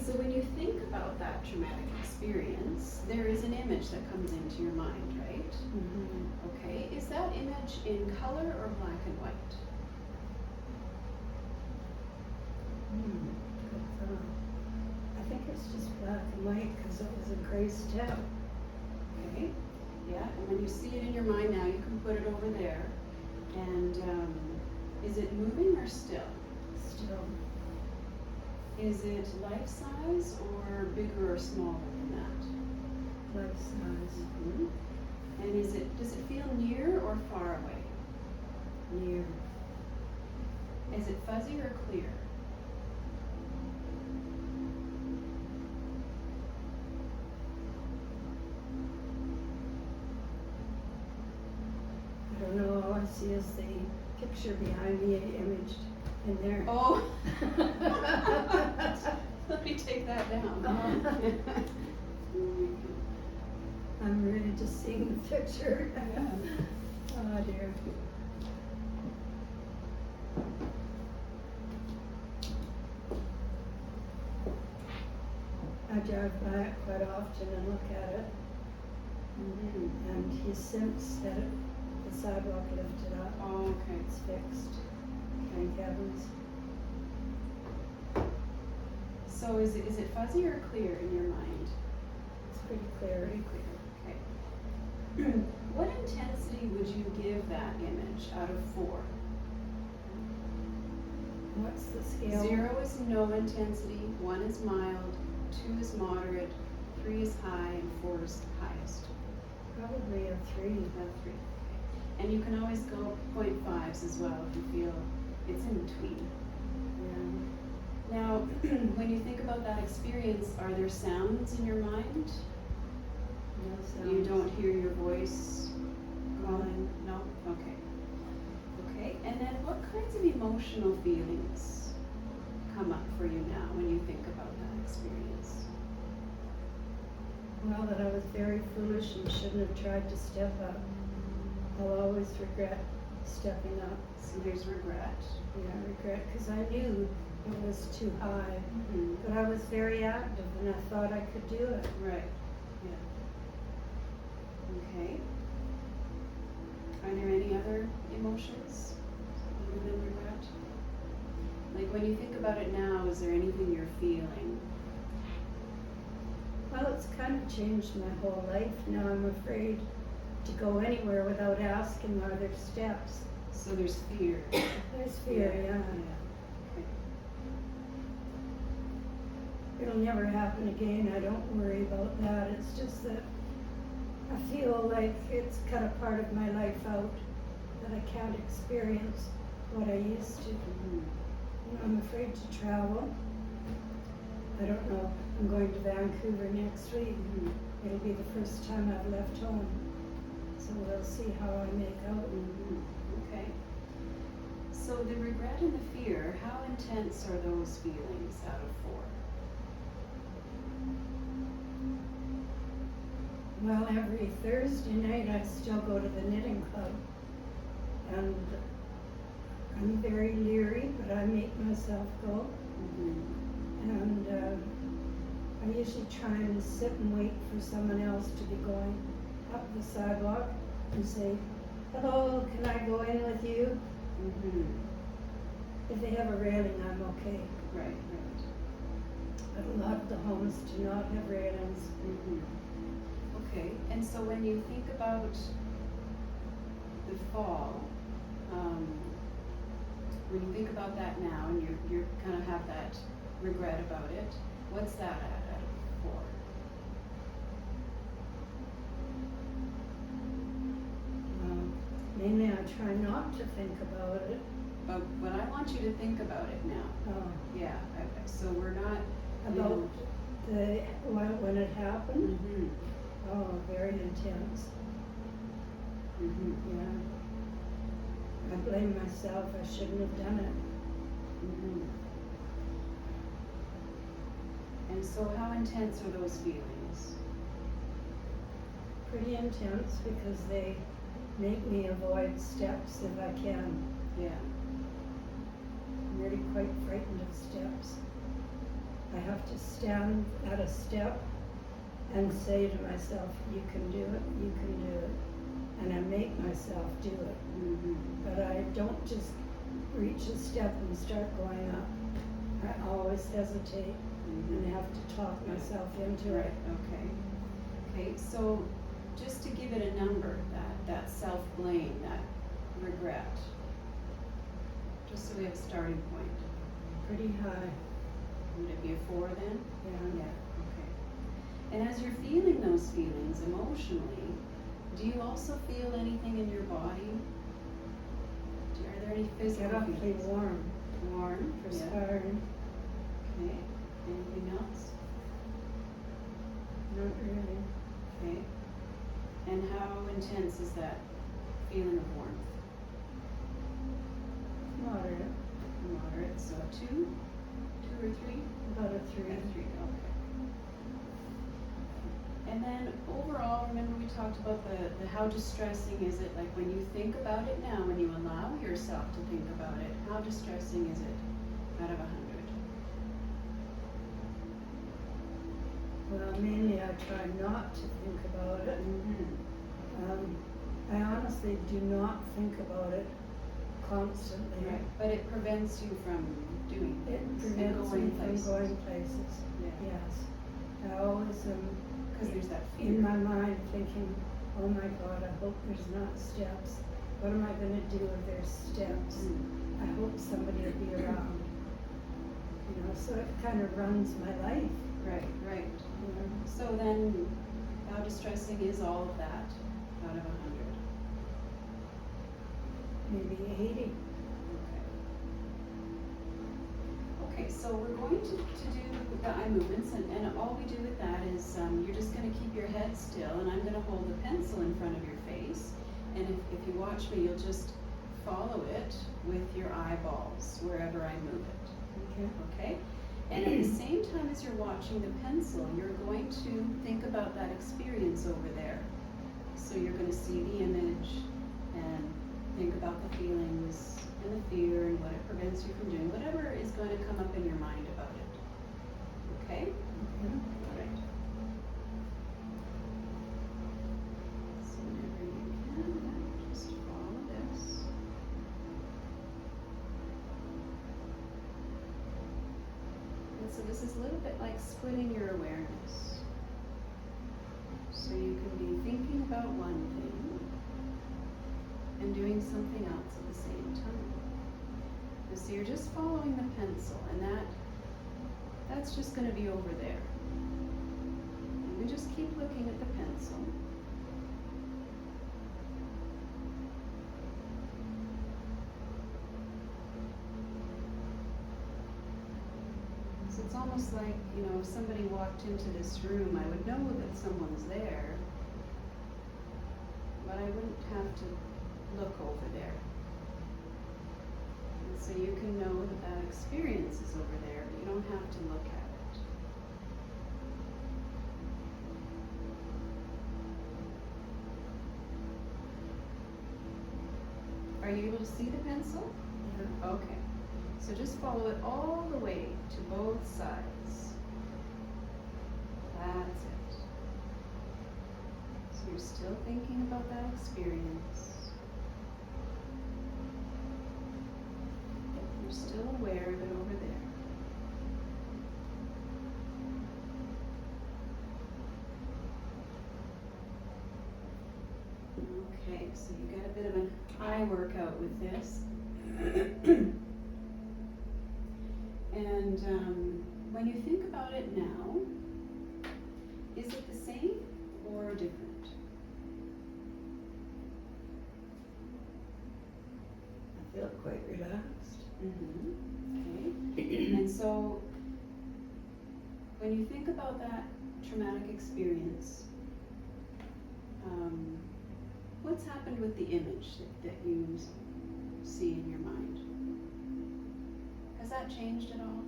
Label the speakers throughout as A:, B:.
A: So when you think about that traumatic experience, there is an image that comes into your mind, right? Okay, is that image in color or black and white?
B: Good thought. I think it's just black and white because it was a gray step.
A: Okay, yeah, and when you see it in your mind now, you can put it over there. And is it moving or still?
B: Still.
A: Is it life size or bigger or smaller than that?
B: Life size.
A: And does it feel near or far away?
B: Near.
A: Is it fuzzy or clear?
B: I don't know, all I see is the picture behind me imaged in there.
A: Oh! Let me take that down.
B: I'm really just seeing the picture. Oh dear. I drive by it quite often and look at it. And he's since had it, the sidewalk lifted up.
A: Oh, okay.
B: It's fixed. Thank heavens.
A: So is it fuzzy or clear in your mind?
B: It's pretty clear.
A: Pretty clear, okay. What intensity would you give that image out of 4?
B: What's the scale?
A: 0 is no intensity, 1 is mild, 2 is moderate, 3 is high, and 4 is highest.
B: Probably a 3.
A: About 3. And you can always go 0.5s as well if you feel it's in between.
B: Yeah.
A: Now, when you think about that experience, are there sounds in your mind?
B: No sounds.
A: You don't hear your voice calling? No? Okay. Okay, and then what kinds of emotional feelings come up for you now when you think about that experience?
B: Well, that I was very foolish and shouldn't have tried to step up. I'll always regret stepping up.
A: So there's regret.
B: Yeah, regret, because I knew it was too high.
A: Mm-hmm.
B: But I was very active and I thought I could do it.
A: Right, yeah. Okay. Are there any other emotions other than regret? Like when you think about it now, is there anything you're feeling?
B: Well, it's kind of changed my whole life. Now I'm afraid to go anywhere without asking, are there steps?
A: So there's fear.
B: There's fear, yeah.
A: Okay.
B: It'll never happen again. I don't worry about that. It's just that I feel like it's cut a part of my life out, that I can't experience what I used to.
A: Mm-hmm.
B: I'm afraid to travel. I don't know. I'm going to Vancouver next week.
A: Mm-hmm.
B: It'll be the first time I've left home. So we'll see how I make out.
A: Mm-hmm. Okay. So the regret and the fear, how intense are those feelings out of 4?
B: Well, every Thursday night I still go to the knitting club. And I'm very leery, but I make myself go.
A: Mm-hmm.
B: And I usually try and sit and wait for someone else to be going up the sidewalk and say, hello, can I go in with you?
A: Mm-hmm.
B: If they have a railing, I'm okay.
A: Right, right.
B: But a lot of the homes do not have railings.
A: Mm-hmm. Okay, and so when you think about the fall, when you think about that now and you kind of have that regret about it, what's that at out of 4?
B: Mainly I try not to think about it.
A: But I want you to think about it now.
B: Oh,
A: Yeah, so we're not
B: about when it happened.
A: Mm-hmm.
B: Oh, very intense.
A: Mm-hmm.
B: Yeah. I blame myself. I shouldn't have done it.
A: Mm-hmm. And so how intense are those feelings?
B: Pretty intense because they make me avoid steps if I can.
A: Yeah.
B: I'm really quite frightened of steps. I have to stand at a step and say to myself, you can do it, you can do it. And I make myself do it.
A: Mm-hmm.
B: But I don't just reach a step and start going up. I always hesitate and have to talk myself into
A: Right,
B: it.
A: okay. Okay, so just to give it a number, that self-blame, that regret, just so we have a starting point.
B: Pretty high.
A: Would it be a 4 then?
B: Yeah.
A: Okay. And as you're feeling those feelings emotionally, do you also feel anything in your body? Are there any physical
B: Get awfully
A: feelings?
B: warm,
A: Warm?
B: perspiring.
A: Okay. Anything else?
B: Not really.
A: Okay. And how intense is that feeling of warmth?
B: Moderate.
A: Moderate, so a 2? 2 or 3?
B: About a 3.
A: A 3, okay. And then overall, remember we talked about the how distressing is it, like when you think about it now, when you allow yourself to think about it, how distressing is it out of 100?
B: Well, mainly I try not to think about it. I honestly do not think about it constantly.
A: Right, but it prevents you from doing
B: It
A: things and
B: prevents me
A: going
B: from
A: places.
B: going places.
A: Yeah.
B: Yes. I always am
A: Because there's that fear.
B: in my mind thinking, oh my God, I hope there's not steps. What am I going to do if there's steps? I hope somebody will be around. You know, so it kind of runs my life.
A: Right, right.
B: You know.
A: So then, how distressing is all of that out of 100?
B: Maybe 80.
A: Okay, so we're going to do the eye movements, and all we do with that is you're just going to keep your head still, and I'm going to hold the pencil in front of your face, and if you watch me, you'll just follow it with your eyeballs wherever I move it.
B: Okay.
A: Okay? And at the same time as you're watching the pencil, you're going to think about that experience over there. So you're going to see the image and think about the feelings and the fear and what it prevents you from doing, whatever is going to come up in your mind about it. Okay? All right. So whenever you can, just follow this. And so this is a little bit like splitting your awareness. So you can be thinking about one thing and doing something else at the same time. And so you're just following the pencil, and that's just going to be over there. And we just keep looking at the pencil. So it's almost like, you know, if somebody walked into this room, I would know that someone's there, but I wouldn't have to look over there. And so you can know that that experience is over there, but you don't have to look at it. Are you able to see the pencil?
B: Yeah.
A: Okay. So just follow it all the way to both sides. That's it. So you're still thinking about that experience. You're still aware of it over there. Okay, so you got a bit of an eye workout with this. And when you think about it now, is it the same or different?
B: I feel quite relaxed.
A: Okay. And so, when you think about that traumatic experience, what's happened with the image that you see in your mind? Has that changed at all?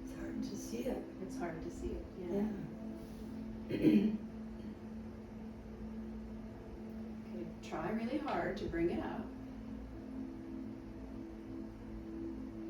B: It's hard to see it.
A: It's hard to see it, yeah.
B: Yeah.
A: Okay, try really hard to bring it up.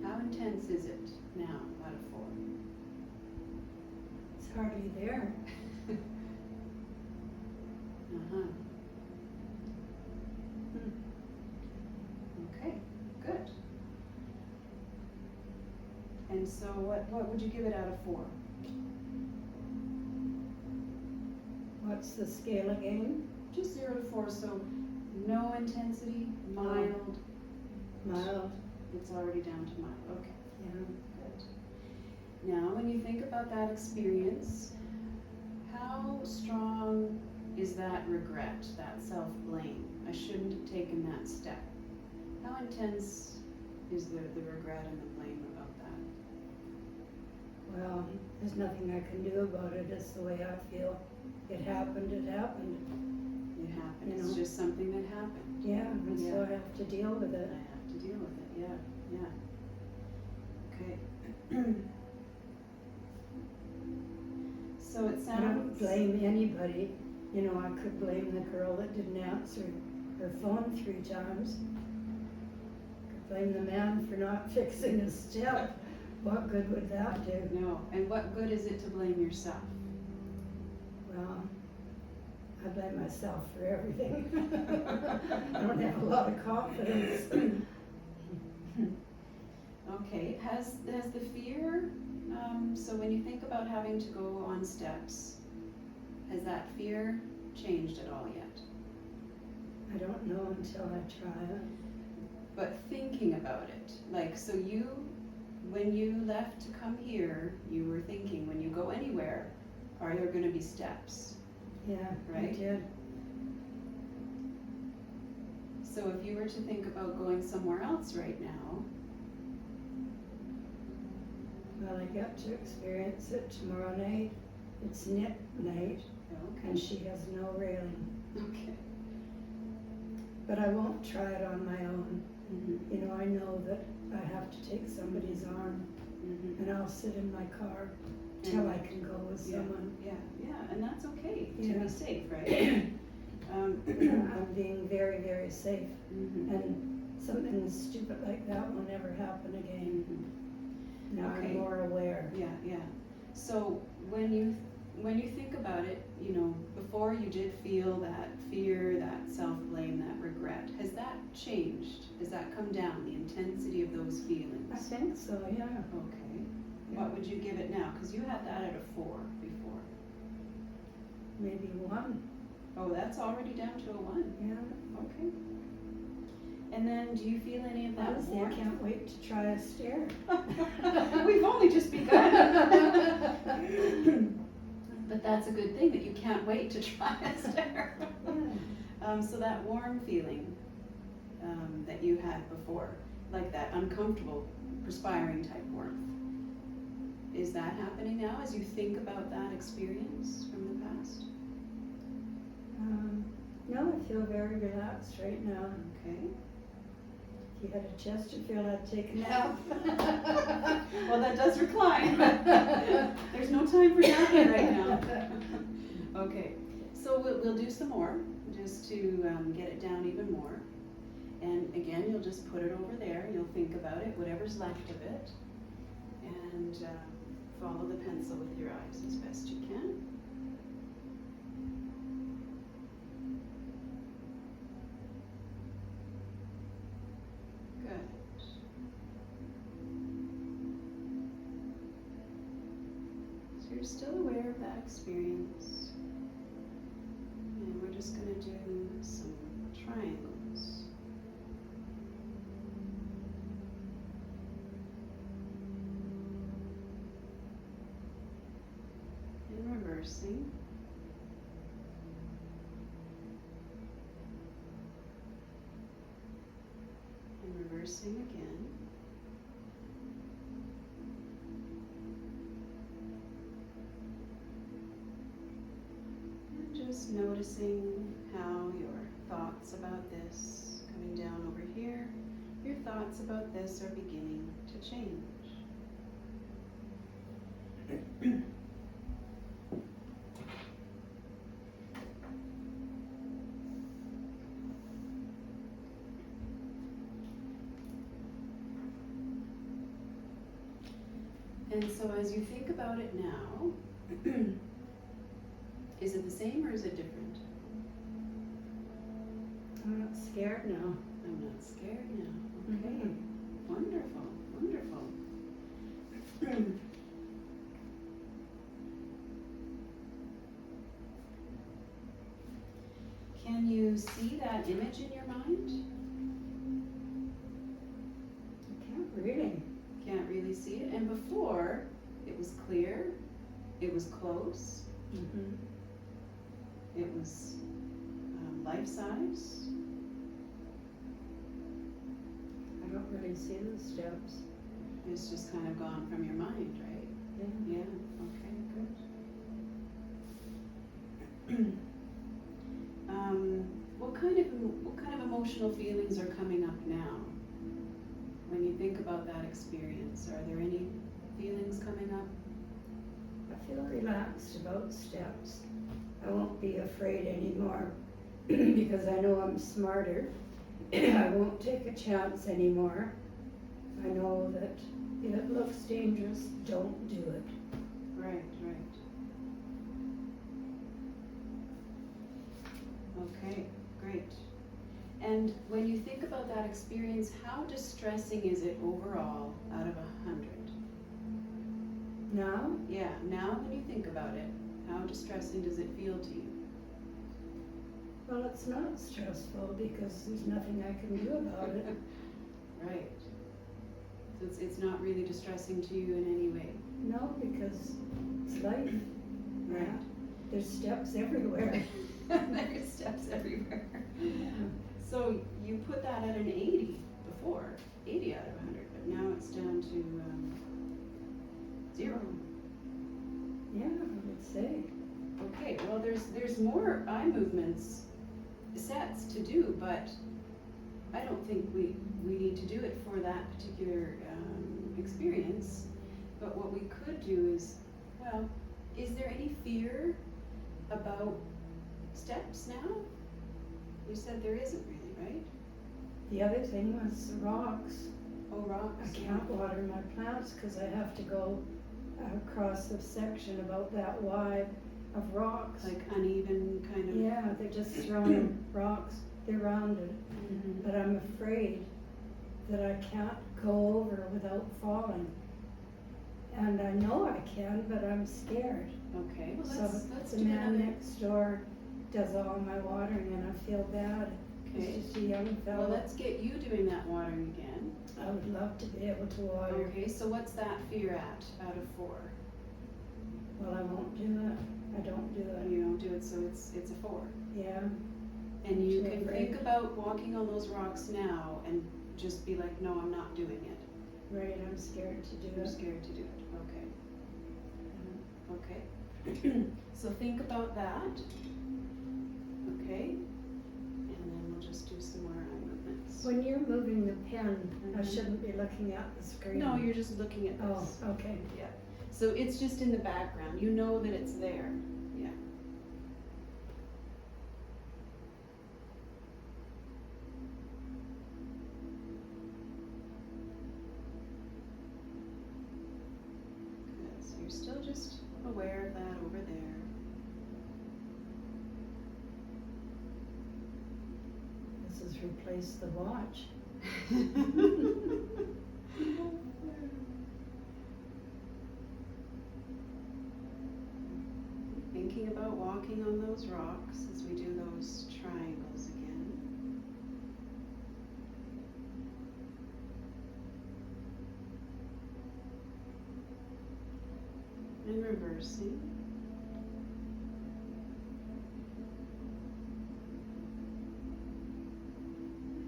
A: How intense is it now out of 4?
B: hardly there.
A: Uh-huh.
B: Hmm.
A: Okay, good. And so what would you give it out of 4?
B: What's the scale again?
A: Just 0 to 4, so no intensity, mild.
B: Mild.
A: It's already down to mild, okay,
B: Yeah.
A: good. Now, when you think about that experience, how strong is that regret, that self-blame? I shouldn't have taken that step. How intense is the regret and the blame about that?
B: Well, there's nothing I can do about it. It's the way I feel. It happened, it happened.
A: It happened,
B: You
A: it's
B: know.
A: just something that happened.
B: Yeah, and so I have to deal with
A: I
B: it.
A: have to deal with it, yeah. Okay. So it sounds.
B: I don't blame anybody. You know, I could blame the girl that didn't answer her phone 3 times. Could blame the man for not fixing his step. What good would that do?
A: No, and what good is it to blame yourself?
B: Well, I blame myself for everything. I don't have a lot of confidence.
A: Okay, has the fear, so when you think about having to go on steps, has that fear changed at all yet?
B: I don't know until I try it.
A: But thinking about it, like, so when you left to come here, you were thinking, when you go anywhere, are there gonna be steps?
B: Yeah,
A: Right?
B: I did.
A: So if you were to think about going somewhere else right now,
B: Well, I got to experience it tomorrow night. It's knit night, and
A: okay,
B: she has no railing.
A: okay.
B: But I won't try it on my own.
A: Mm-hmm.
B: You know, I know that I have to take somebody's arm,
A: Mm-hmm.
B: and I'll sit in my car till I can go with someone.
A: Yeah, and that's okay to
B: Yeah.
A: be safe, right?
B: I'm being very, very safe,
A: Mhm.
B: and something stupid like that will never happen again.
A: Mhm.
B: Now
A: Okay.
B: I'm more aware.
A: Yeah. So when you think about it, you know, before you did feel that fear, that self-blame, that regret, has that changed? Has that come down, the intensity of those feelings?
B: I think so, yeah.
A: Okay.
B: Yeah.
A: What would you give it now? Because you had that at a 4 before.
B: Maybe 1.
A: Oh, that's already down to a 1.
B: Yeah.
A: Okay. And then, do you feel any of that
B: Honestly, I
A: warmth?
B: can't wait to try a stair.
A: We've only just begun. But that's a good thing that you can't wait to try a stair.
B: Yeah.
A: So that warm feeling that you had before, like that uncomfortable, perspiring type warmth, is that happening now as you think about that experience from the past?
B: No, I feel very relaxed right now.
A: Okay.
B: If you had a Chesterfield, I'd take a nap.
A: Well, that does recline, but there's no time for napping right now. Okay, so we'll do some more, just to get it down even more. And again, you'll just put it over there, you'll think about it, whatever's left of it, and follow the pencil with your eyes as best you can. Good. So you're still aware of that experience. And we're just going to do some triangles. And reversing. And reversing again. And just noticing how your thoughts about this coming down over here, your thoughts about this are beginning to change. And so as you think about it now, Is it the same or is it different?
B: I'm not scared now.
A: I'm not scared now. Okay.
B: Mhm.
A: Wonderful. Wonderful. Can you see that image in your mind?
B: I can't really.
A: Can't really see it. And before, it was clear, it was close,
B: Mm-hmm.
A: it was life size.
B: I don't really see the steps.
A: It's just kind of gone from your mind, right?
B: Yeah.
A: Yeah. Okay. Good. What kind of emotional feelings are coming up now? When you think about that experience, are there any feelings coming up?
B: I feel relaxed about steps. I won't be afraid anymore because I know I'm smarter. I won't take a chance anymore. I know that if it looks dangerous, don't do it.
A: Right. Okay, great. And when you think about that experience, how distressing is it overall out of 100?
B: Now,
A: Yeah, now when you think about it, how distressing does it feel to you?
B: well, it's not stressful because there's nothing I can do about it.
A: Right. So it's not really distressing to you in any way.
B: No, because it's life.
A: Right.
B: Yeah. There's steps everywhere.
A: There's steps everywhere.
B: Yeah.
A: So you put that at an 80 before, 80 out of 100, but now it's down to 0.
B: Yeah, I would say.
A: Okay, well there's more eye movements sets to do, but I don't think we need to do it for that particular experience. But what we could do is, well, is there any fear about steps now? You said there isn't really, right?
B: The other thing was the rocks.
A: Oh, rocks.
B: I can't water my plants because I have to go across a section about that wide of rocks.
A: Like uneven kind of.
B: Yeah, they're just thrown rocks. They're rounded.
A: Mhm.
B: But I'm afraid that I can't go over without falling. And I know I can, but I'm scared.
A: Okay, well
B: So
A: let's
B: the
A: do
B: man
A: another.
B: next door does all my watering and I feel bad.
A: Okay.
B: He's just a young fellow.
A: Well, let's get you doing that watering again.
B: I would love to be able to water.
A: Okay, so what's that fear at out of 4?
B: Well, I won't do it. I don't do it.
A: You don't do it, so it's a 4.
B: Yeah.
A: And you
B: Too
A: can
B: afraid.
A: think about walking on those rocks now and just be like, no, I'm not doing it.
B: Right, I'm scared to do
A: You're
B: it.
A: scared to do it. Okay. Okay. So think about that. Okay. And then we'll just do some more eye movements.
B: When you're moving the pen, I
A: Mhm.
B: shouldn't be looking at the screen.
A: No, you're just looking at
B: Oh,
A: this.
B: okay.
A: Yeah. So it's just in the background. You know that it's there. Yeah. Good. So you're still just aware of that over there.
B: This has replaced the watch.
A: Thinking about walking on those rocks as we do those triangles again. And reversing.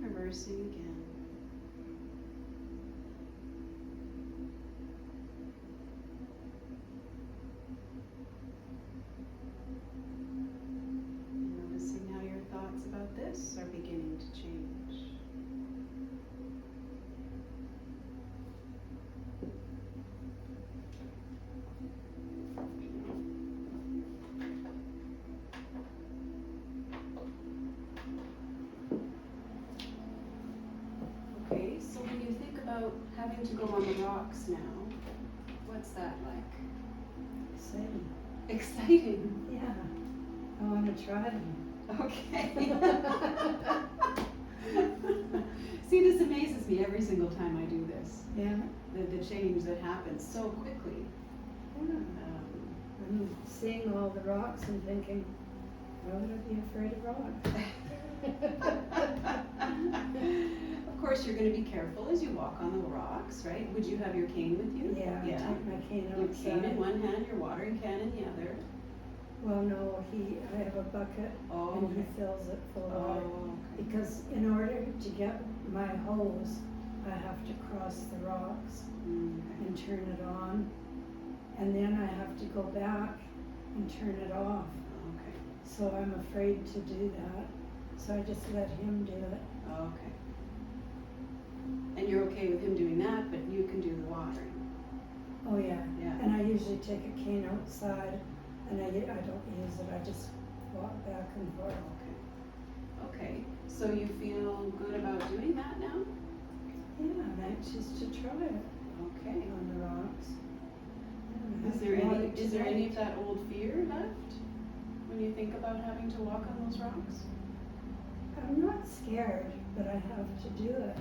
A: Reversing again. And noticing how your thoughts about this are beginning to change. Okay, so when you think about having to go on the rocks now, what's that like?
B: Same.
A: Exciting.
B: Yeah, I wanna try them.
A: Okay. See, this amazes me every single time I do this.
B: Yeah,
A: The change that happens so quickly.
B: yeah. I'm seeing all the rocks and thinking, why would I be afraid of rocks?
A: Of course, you're going to be careful as you walk on the rocks, right? Would you have your cane with you?
B: Yeah, I take my cane
A: Your
B: outside.
A: cane in one hand, your watering can in the other.
B: Well, no, I have a bucket
A: Oh,
B: and he
A: okay.
B: fills it full of water.
A: Oh, okay.
B: Because in order to get my hose, I have to cross the rocks and turn it on. And then I have to go back and turn it off.
A: Okay.
B: So I'm afraid to do that. So I just let him do it.
A: Okay. And you're okay with him doing that, but you can do the watering.
B: Oh yeah.
A: Yeah.
B: And I usually take a cane outside and I don't use it. I just walk back and forth.
A: Okay. Okay. So you feel good about doing that now?
B: Yeah, I'm anxious to try it
A: Okay.
B: on the rocks.
A: Is there any of that old fear left when you think about having to walk on those rocks?
B: I'm not scared, but I have to do it.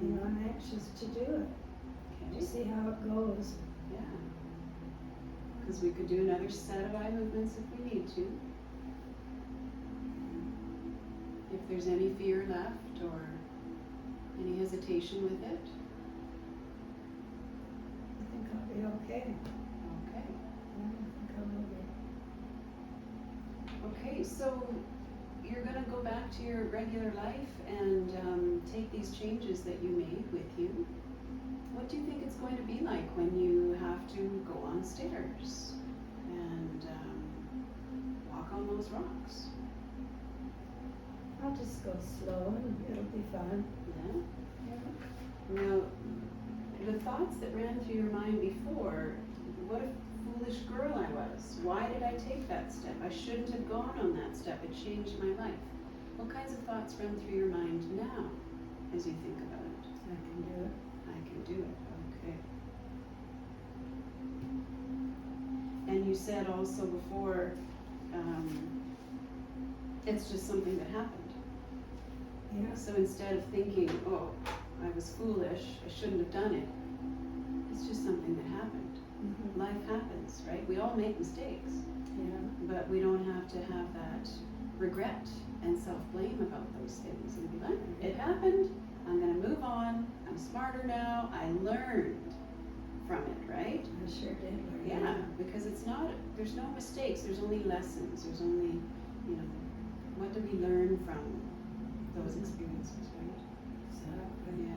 B: You know, I'm anxious to do it,
A: Okay.
B: to see how it goes.
A: Yeah. Because we could do another set of eye movements if we need to. If there's any fear left or any hesitation with it.
B: I think I'll be okay.
A: Okay.
B: Yeah, I think I will be.
A: Okay, so you're going to go back to your regular life and take these changes that you made with you. What do you think it's going to be like when you have to go on stairs and walk on those rocks?
B: I'll just go slow and it'll be fun.
A: Yeah?
B: Yeah.
A: Now, the thoughts that ran through your mind before, what a foolish girl I was. Why did I take that step? I shouldn't have gone on that step. It changed my life. What kinds of thoughts run through your mind now as you think about it?
B: I can do it.
A: I can do it. Okay. And you said also before, it's just something that happened.
B: Yeah.
A: So instead of thinking, oh, I was foolish, I shouldn't have done it, it's just something that happened.
B: Mm-hmm.
A: Life happens, right? We all make mistakes,
B: Yeah.
A: but we don't have to have that regret and self-blame about those things and be like, it happened, I'm going to move on, I'm smarter now, I learned from it, right?
B: I sure did learn.
A: Yeah, because there's no mistakes, there's only lessons, there's only, what do we learn from those experiences, right?
B: Exactly.
A: Yeah.